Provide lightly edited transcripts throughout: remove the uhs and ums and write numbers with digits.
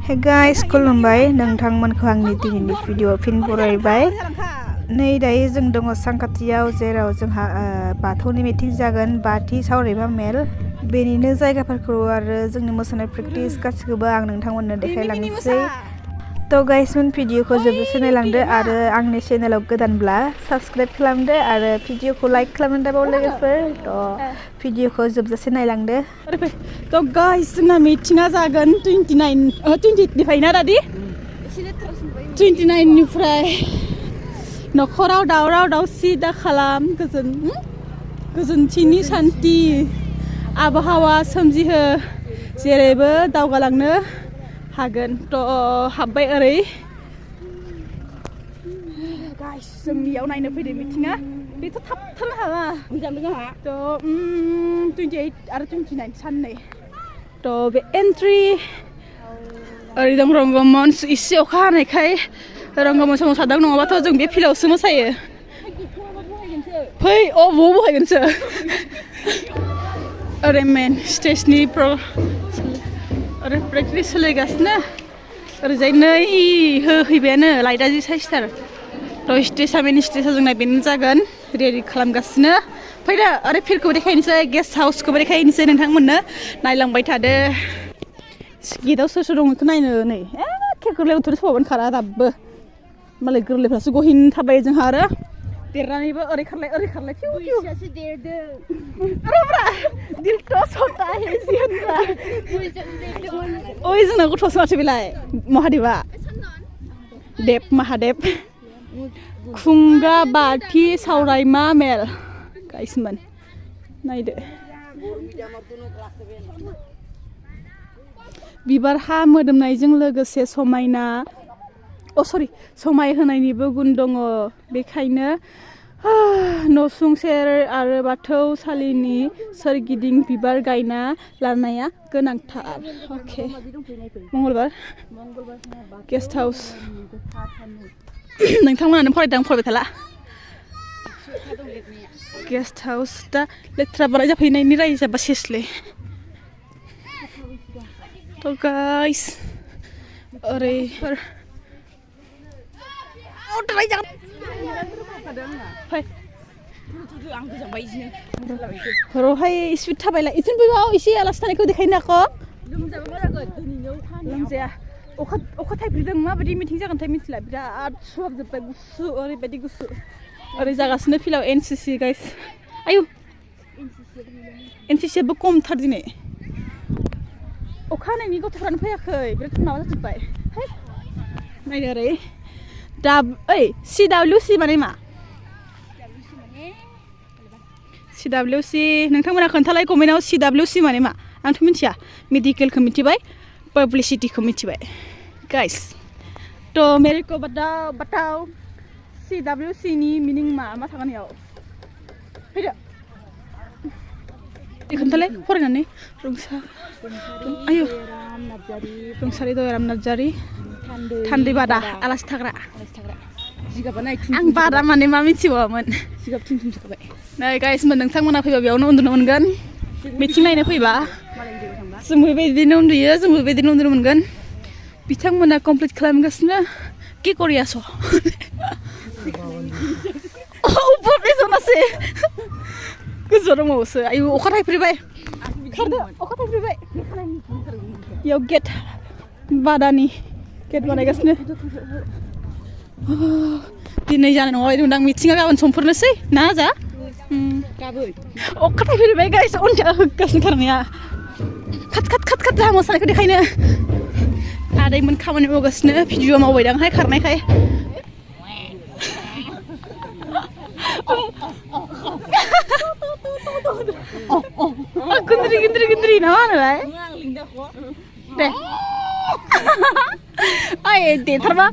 Hey guys, खुलुमबाय नोंथांमोनखौ आंनि दिनैनि भिडिअ फिन बरायबाय। नै दायो जों दङ सांकातियाव जेराव जोंहा बाथौनि मिटिं जागोन बाथि सावरायबा मेल बेनिनो जायगाफोरखौ आरो जोंनि मोसानाय प्रेक्टिस गासिखौबो आं नोंथांमोननो देखायलांनोसै। तो गाइसमोन भिडिअखौ जोबजासे नायलांदो आरो आंनि चेनेलाव गोदानब्ला साबस्क्राइब खालामदो आरो भिडिअखौ लाइक खालामनो दाबाव लोगोफोर। तो भिडिअखौ जोबजासे नायलांदो। तो गाइस जोंना मिटिंआ जागोन 28निफ्राय ना दादि 29 निफ्राय नखराव दावराव दावसि दा खालाम गोजोनथिनि सान्थि आबहावा सोमजिहो जेरैबो दावगालांनो हागोन। तो हाबबाय ओरै गाइस जोंनियाव नायनो फैदों मिटिंआ बेथ' थाबथारनो हाला तो 28 आरो 29 साननै तो बे एन्ट्रि ओरै दं रंगमन्च एसे अखा हानायखाय रंगमन्च मोसादों नङाबाथ' जों बे फिल्डआवसो मोसायो। फै अ बबाव बहायगोनसो ओरै मेन स्टेजनि ओरै प्रेक्टिस सोलिगासिनो ओरैजाय नै होहैबायानो लाइटआ जि साइसथार। तो स्टेजआ मेन स्टेजआ जोंना बेनो जागोन रेडि खालामगासिनो। फैदो ओरै फिल्डखौबो देखायनोसै गेस्ट हाउसखौबो देखायनोसै नोंथांमोननो नायलांबाय थादो। गेटआव सोर सोर दं बेखौ नायनो नै गोरलै गथ'नि सबाबोनो खारा दाबो मालाय गोरलैफ्रासो गहिन थाबायो जोंहा आरो देरनानैबो ओरै खारलाय फिउ फिउ ओइ जोंना गथ'सो माथो बेलाय महादेबा महादेब खुंगा बाथि सावरायमा मेल गाइसमोन नायदो बिबार हा मोदोमनायजों लोगोसे समाय होनायनिबो गुन दङ बेखायनो नसुं सेर आरो बाथौसालिनि सोरगिदिं बिबार गायना लानाया गोनांथार। अके मंगलबार गेस्ट हाउस नोंथांमोनानो फरायदों फरायबाय थाला गेस्ट हाउस दा लेथ्रा बाराय जाफैनायनि रायजो जाबा सेसलै। तो गाइस ओरैफोर रहाय स्पिड थाबायला इथिं फैबाव एसे आलासि थानायखौ देखायनो हाखौ लोमजाया अखा थाइफ्रिदों माबायदि मिटिं जागोनथाय मिथिला बिराद सुहाबजोब्बाय गुसु ओरैबायदि गुसु ओरै जागासिनो फिल्डआव एनसिसि गाइस आयु एनसिसिआबो खमथार दिनै अखा हानायनि गथ'फ्रानो फैयाखै बिराद माबा जाजोब्बाय नायदो ओरै CWC माने मा CWC नोंथांमोना खोन्थालाय कमेन्टआव CWC माने मा आंथ' मिथिया मेडिकेलखौ मिथिबाय पाब्लिसिटिखौ मिथिबाय गाइस। तो मेरिको बाथाव CWC नि मिनिं मा थागोन याव फैदो खोन्थालाय फरायनानै रुंसारि दयाराम नार्जारि थान्दै बादा आलासि थाग्रा आं बादा माने मा मिथिबावामोन नै गाइसमोन नोंथांमोना फैबा बेयावनो उन्दुनो मोनगोन मिटिं नायनो फैबा जोंबो बेबायदिनो उन्दुयो जोंबो बेबायदिनो उन्दुनो मोनगोन। बिथांमोना कमप्लिट खालामगासिनो कि करि आस' गोजौआव दंबावोसो आयु अखा थाइफ्रिबाय खारदो अखा थाइफ्रिबाय बेयाव गेट बादानि गेट बानायगासिनो दिनै जानाय नङा बायदि मोनदां मिटिंआ गाबोन समफोरनोसै ना जा अखा थाइफ्रिबाय गाइस उनथिं होगासिनो खारनाया खाट जाहा मोसानायखौ देखायनो आदैमोन खामानि मावगासिनो भिडिअ मावबायदांहाय खारनायखाय गिन्द्रि ना मा होनोलाय दे ओइ देथारबा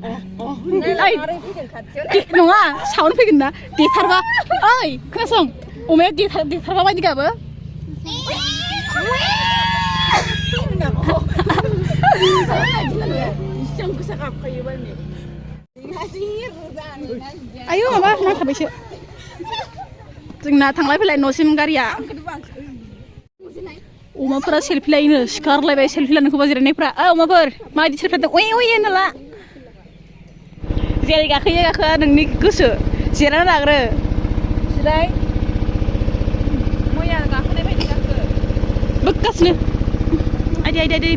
नङा साउन्ड फैगोन ना देथारबा ओइ खोनासं अमाया देथारबा बायदि गाबो आयु माबा नांथाबायसो जोंना थांलाय फैलाय न'सिम गारिया अमाफोरा सेल्फि लायोनो सिखारलायबाय सेल्फि लानायखौबा जिरायनायफ्रा अमाफोर माबायदि सेल्फि लादों उइ उइ होनला जेरै गाखोयो गाखोआ नोंनि गोसो जिरायना लाग्रो जिराय मैया गाखोनाय बायदि गाखो बोगासिनो आइदि आइदि आइदि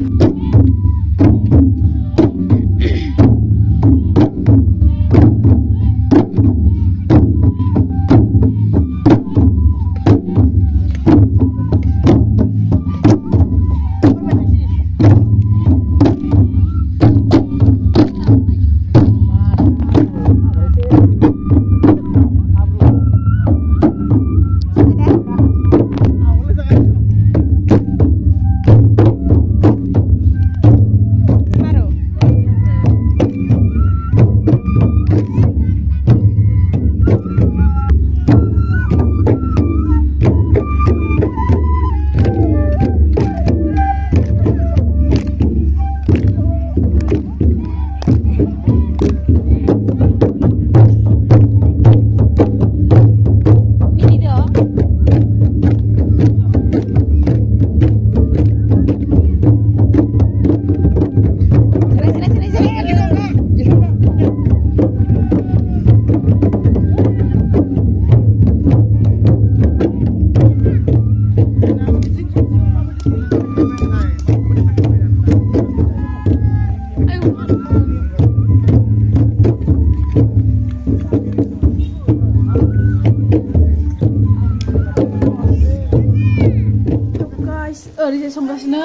ओरैजाय संगासिनो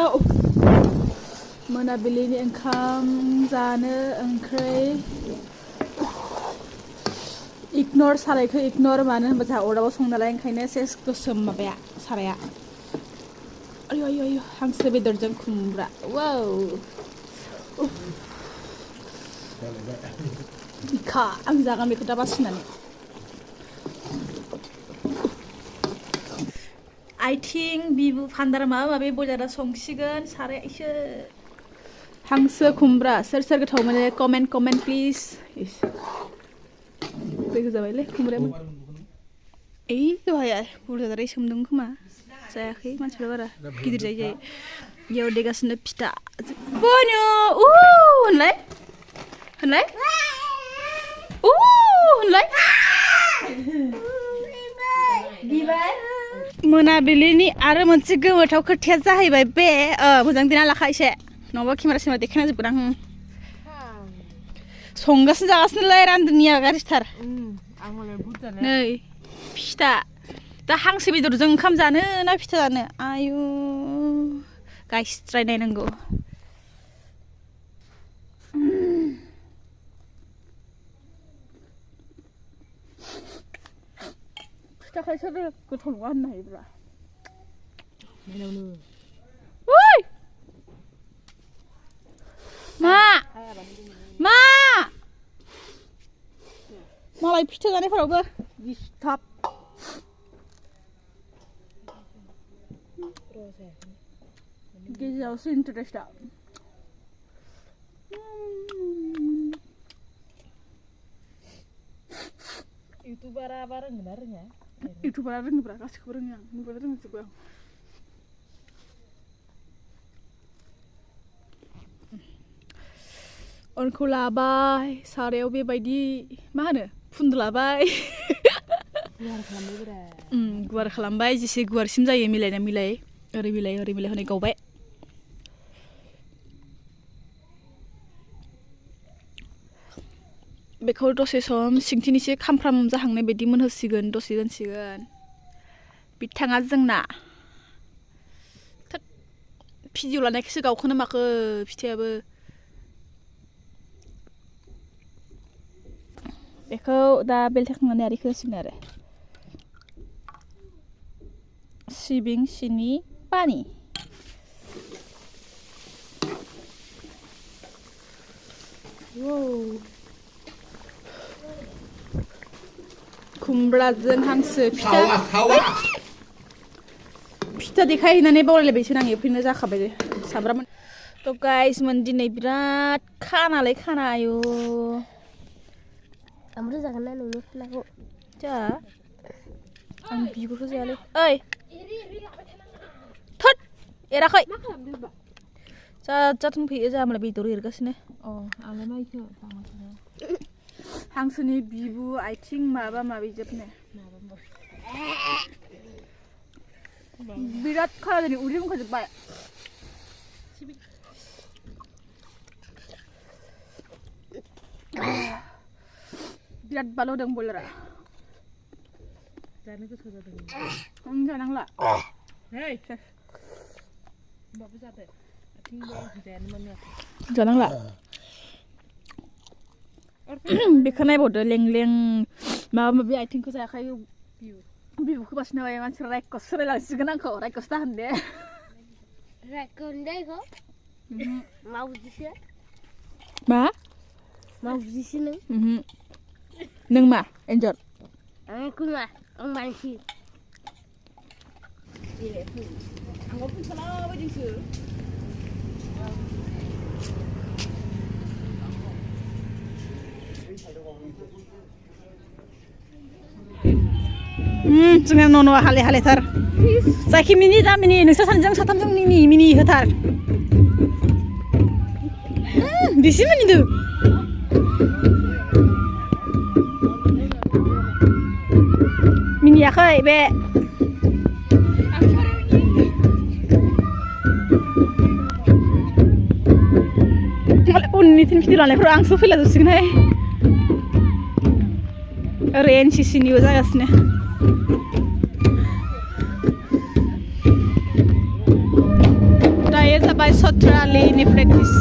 मोनाबिलिनि ओंखाम जानो ओंख्रै इगनर सारायखौ इगनर मानो होनबा जोंहा अरदाबाव सङो नालाय ओंखायनो सेस गोसोम माबाया साराया आयु आयु आयु हांसो बेदरजों खुमब्रा वाव बिखा आं जागोन बेखौ दा बासिनानै आइथिं बिबु फान्दार माबा माबि बयलारा संसिगोन साराया एसे हांसो खुमब्रा सोर सोर गोथाव मोनो कमेन्ट प्लिज दैखौ जाबायलै खुमब्रायाबो ओइ दहाय बुरजाद्राय सोमदों खोमा जायाखै मानसिफ्रा बारा गिदिर जायो जायो बेयाव देगासिनो फिथा बनो होनलाय होनलाय होनलाय बिबार मोनाबिलिनि आरो मोनसे गोमोथाव खोथाया जाहैबाय बे मोजां देना लाखा एसे नङाबा केमेरा सेमेरा देखायना जोबगोन आं संगासिनो जागासिनोलाय रान्दोनिया गाज्रिथार नै फिथा दा हांसो बेदरजों ओंखाम जानो ना फिथा जानो आयु गायस्रायनाय नांगौ फिथाखौ सोर गोथाव नङा होननो हायोब्रा ओइ मा मालाय फिथा जानायफोरावबो दिसटार्ब गेजेरावसो इन्टारेस्टआ इउटुबारा रोंगोना रोङा इउटुबारा रोङोब्रा गासिखौबो रोङो आं नुबानो रोंजोबो आं अनखौ लाबाय सारायाव बेबायदि मा होनो फुन्दलाबाय गुवार खालामबाय जेसे गुवारसिम जायो मिलायना मिलाय ओरै मिलाय हनै गावबाय बेखौ दसे सम सिंथिनिसे खामफ्राम जाहांनाय बायदि मोनहोसिगोन दसे दोनसिगोन बिथाङा जोंना भिडिअ लानायखौसो गावखोनो माखो फिथायाबो बेखौ दा बेलथायखांनानै आरो होसिगोन आरो सिबिं सिनि पानि खुमब्राजों हांसो फिथा देखायहैनानै बावलायलायबायसो आं एवफैनो जाखाबाय साब्राम थ' गाइसमोन दिनै बिराद खानालाय खाना आयु ओमफ्राय जागोन ना नोंनि फिथाखौ जा आं बिगुरखौ जायालै ओइ थोद एराखै मा खालामदों बा जाथों फैयो जा मालाय बेदर एरगासिनो आंलाय माइखौ हांसोनि बिबु आथिं माबा माबि जोबनो बिराद खारा दिनै उदै बुंखाजोब्बाय बिराद बालौदों बयलारा जानो गोथाव जादों जानांला नै होमबाबो जादो आथिं जायानो मोनो जानांला बेखौ नायबावदो लें लें माबा माबि आथिंखौ जायाखै बिबुखौ बासिना बाय मानसिफ्रा रायकस सोलायलांसिगोन आंखौ रायकस दा होन दे रायखौन्दैखौ मावजिसो मा मावजिसो नों नों मा एन्जर आं कुमा आं मानसि आंबो फैसाला बायदिसो जोंना न' हाले हालेथार जायखि मिनि दा मिनि नोंसोर सानैजों साथामजों मिनि होथार बेसे मिनिदो मिनियाखै बे उननि भिडिअ लानायफोराव आंसो फैला जोबसिगोनहाय ओरै NCCनिबो जागासिनो दायो जाबाय सत्रालिनि प्रेक्टिस